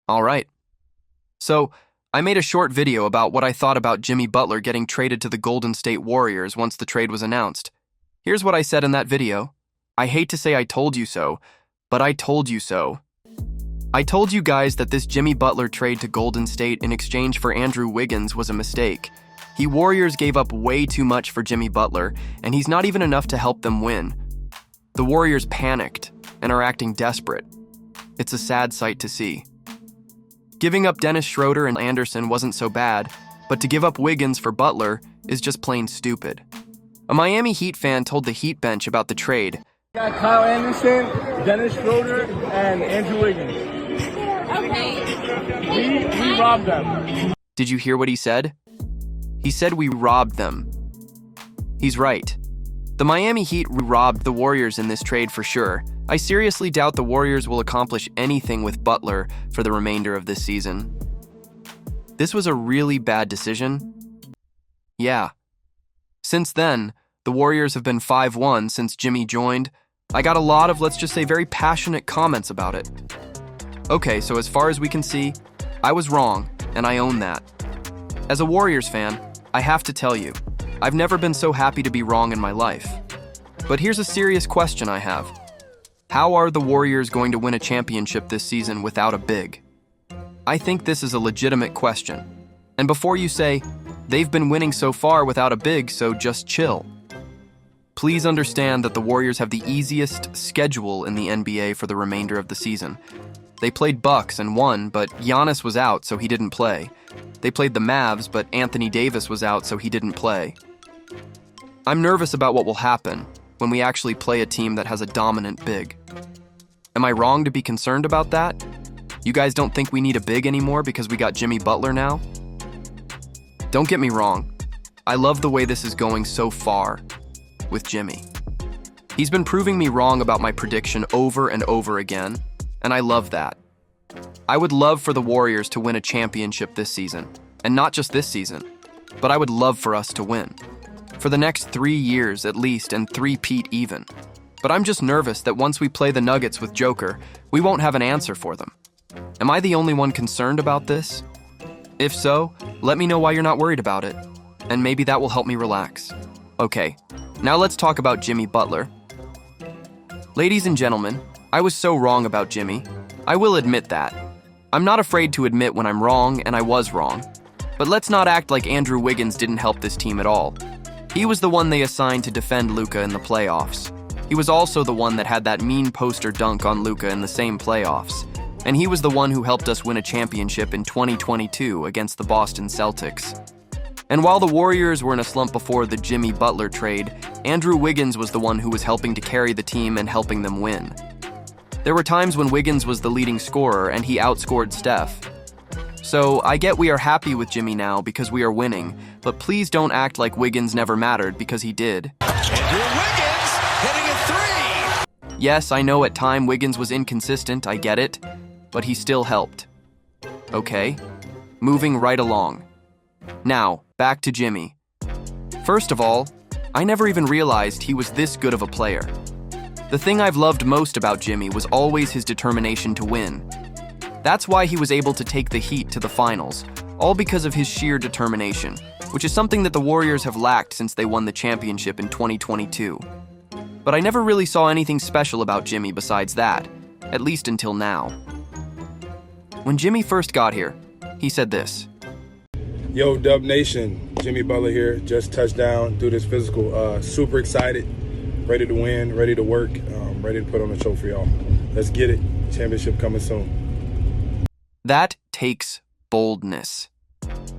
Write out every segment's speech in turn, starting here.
All right. So, I made a short video about what I thought about Jimmy Butler getting traded to the Golden State Warriors once the trade was announced. Here's what I said in that video. I hate to say I told you so, but I told you so. I told you guys that this Jimmy Butler trade to Golden State in exchange for Andrew Wiggins was a mistake. Warriors gave up way too much for Jimmy Butler, and he's not even enough to help them win. The Warriors panicked and are acting desperate. It's a sad sight to see. Giving up Dennis Schroeder and Anderson wasn't so bad, but to give up Wiggins for Butler is just plain stupid. A Miami Heat fan told the Heat bench about the trade. Got Kyle Anderson, Dennis Schroeder, and Andrew Wiggins. We robbed them. Did you hear what he said? He said we robbed them. He's right. The Miami Heat robbed the Warriors in this trade for sure. I seriously doubt the Warriors will accomplish anything with Butler for the remainder of this season. This was a really bad decision. Yeah. Since then, the Warriors have been 5-1 since Jimmy joined. I got a lot of, let's just say, very passionate comments about it. Okay, so as far as we can see, I was wrong, and I own that. As a Warriors fan, I have to tell you, I've never been so happy to be wrong in my life. But here's a serious question I have. How are the Warriors going to win a championship this season without a big? I think this is a legitimate question. And before you say, they've been winning so far without a big, so just chill. Please understand that the Warriors have the easiest schedule in the NBA for the remainder of the season. They played Bucks and won, but Giannis was out, so he didn't play. They played the Mavs, but Anthony Davis was out, so he didn't play. I'm nervous about what will happen when we actually play a team that has a dominant big. Am I wrong to be concerned about that? You guys don't think we need a big anymore because we got Jimmy Butler now? Don't get me wrong. I love the way this is going so far with Jimmy. He's been proving me wrong about my prediction over and over again, and I love that. I would love for the Warriors to win a championship this season, and not just this season, but I would love for us to win. For the next 3 years at least, and three-peat even. But I'm just nervous that once we play the Nuggets with Joker, we won't have an answer for them. Am I the only one concerned about this? If so, let me know why you're not worried about it, and maybe that will help me relax. Okay, now let's talk about Jimmy Butler. Ladies and gentlemen, I was so wrong about Jimmy. I will admit that. I'm not afraid to admit when I'm wrong, and I was wrong. But let's not act like Andrew Wiggins didn't help this team at all. He was the one they assigned to defend Luka in the playoffs. He was also the one that had that mean poster dunk on Luka in the same playoffs. And he was the one who helped us win a championship in 2022 against the Boston Celtics. And while the Warriors were in a slump before the Jimmy Butler trade, Andrew Wiggins was the one who was helping to carry the team and helping them win. There were times when Wiggins was the leading scorer and he outscored Steph. So I get we are happy with Jimmy now because we are winning, but please don't act like Wiggins never mattered because he did. Andrew Wiggins hitting a three! Yes, I know at time Wiggins was inconsistent, I get it, but he still helped. Okay, moving right along. Now, back to Jimmy. First of all, I never even realized he was this good of a player. The thing I've loved most about Jimmy was always his determination to win. That's why he was able to take the Heat to the finals, all because of his sheer determination, which is something that the Warriors have lacked since they won the championship in 2022. But I never really saw anything special about Jimmy besides that, at least until now. When Jimmy first got here, he said this. Yo, Dub Nation, Jimmy Butler here, just touched down, do this physical. Super excited, ready to win, ready to work, ready to put on a show for y'all. Let's get it. Championship coming soon. That takes boldness.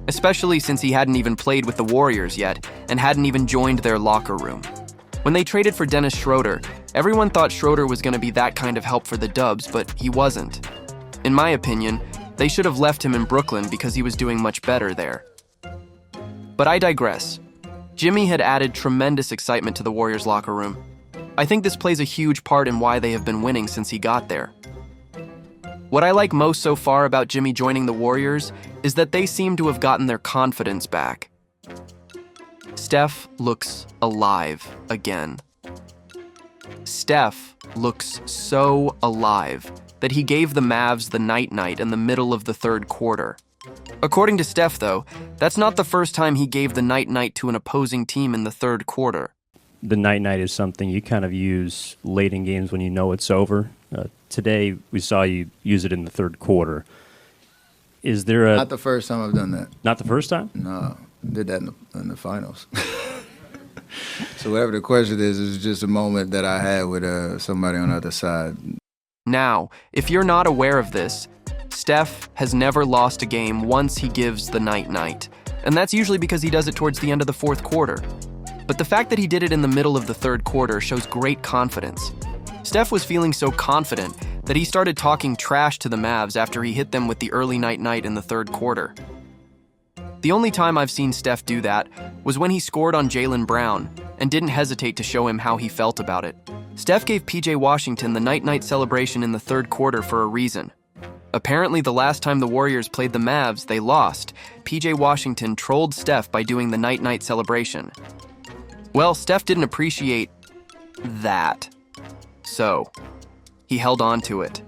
Especially since he hadn't even played with the Warriors yet and hadn't even joined their locker room. When they traded for Dennis Schroeder, everyone thought Schroeder was going to be that kind of help for the Dubs, but he wasn't. In my opinion, they should have left him in Brooklyn because he was doing much better there. But I digress. Jimmy had added tremendous excitement to the Warriors locker room. I think this plays a huge part in why they have been winning since he got there. What I like most so far about Jimmy joining the Warriors is that they seem to have gotten their confidence back. Steph looks alive again. Steph looks so alive. that he gave the Mavs the night-night in the middle of the third quarter. According to Steph, though, that's not the first time he gave the night-night to an opposing team in the third quarter. The night-night is something you kind of use late in games when you know it's over. Today, we saw you use it in the third quarter. Is there a... Not the first time I've done that. Not the first time? No, did that in the finals. So whatever the question is, it's just a moment that I had with somebody on the other side. Now, if you're not aware of this, Steph has never lost a game once he gives the night-night, and that's usually because he does it towards the end of the fourth quarter. But the fact that he did it in the middle of the third quarter shows great confidence. Steph was feeling so confident that he started talking trash to the Mavs after he hit them with the early night-night in the third quarter. The only time I've seen Steph do that was when he scored on Jaylen Brown and didn't hesitate to show him how he felt about it. Steph gave PJ Washington the night-night celebration in the third quarter for a reason. Apparently, the last time the Warriors played the Mavs, they lost. PJ Washington trolled Steph by doing the night-night celebration. Well, Steph didn't appreciate that, so he held on to it.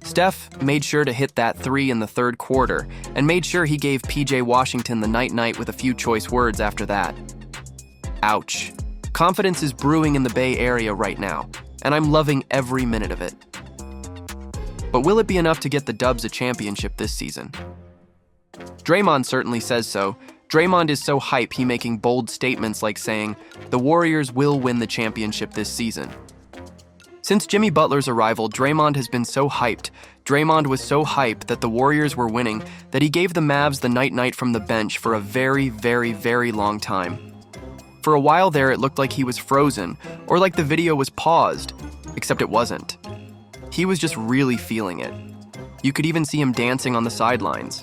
Steph made sure to hit that three in the third quarter and made sure he gave PJ Washington the night-night with a few choice words after that. Ouch. Confidence is brewing in the Bay Area right now, and I'm loving every minute of it. But will it be enough to get the Dubs a championship this season? Draymond certainly says so. Draymond is so hype he making bold statements like saying, "The Warriors will win the championship this season." Since Jimmy Butler's arrival, Draymond has been so hyped. Draymond was so hyped that the Warriors were winning that he gave the Mavs the night-night from the bench for a very, very, very long time. For a while there, it looked like he was frozen, or like the video was paused, except it wasn't. He was just really feeling it. You could even see him dancing on the sidelines.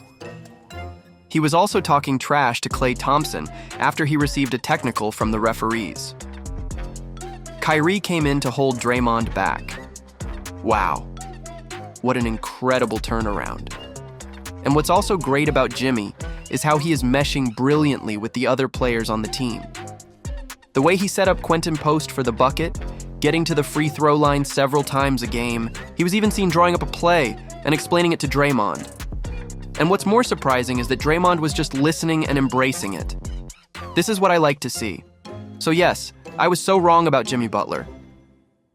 He was also talking trash to Klay Thompson after he received a technical from the referees. Kyrie came in to hold Draymond back. Wow, what an incredible turnaround. And what's also great about Jimmy is how he is meshing brilliantly with the other players on the team. The way he set up Quentin Post for the bucket, getting to the free throw line several times a game, he was even seen drawing up a play and explaining it to Draymond. And what's more surprising is that Draymond was just listening and embracing it. This is what I like to see. So yes, I was so wrong about Jimmy Butler.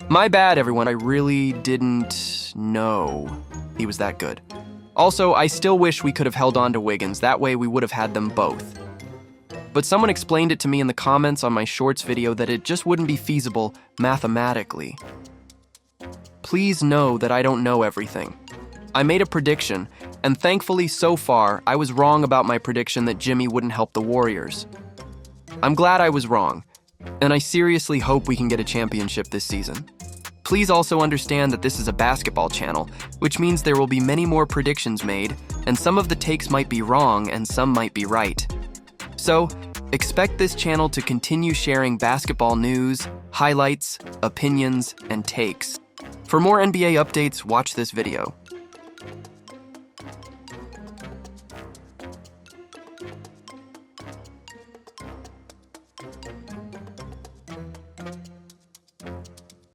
My bad, everyone. I really didn't know he was that good. Also, I still wish we could have held on to Wiggins. That way we would have had them both. But someone explained it to me in the comments on my shorts video that it just wouldn't be feasible mathematically. Please know that I don't know everything. I made a prediction, and thankfully so far, I was wrong about my prediction that Jimmy wouldn't help the Warriors. I'm glad I was wrong, and I seriously hope we can get a championship this season. Please also understand that this is a basketball channel, which means there will be many more predictions made, and some of the takes might be wrong and some might be right. So, expect this channel to continue sharing basketball news, highlights, opinions, and takes. For more NBA updates, watch this video.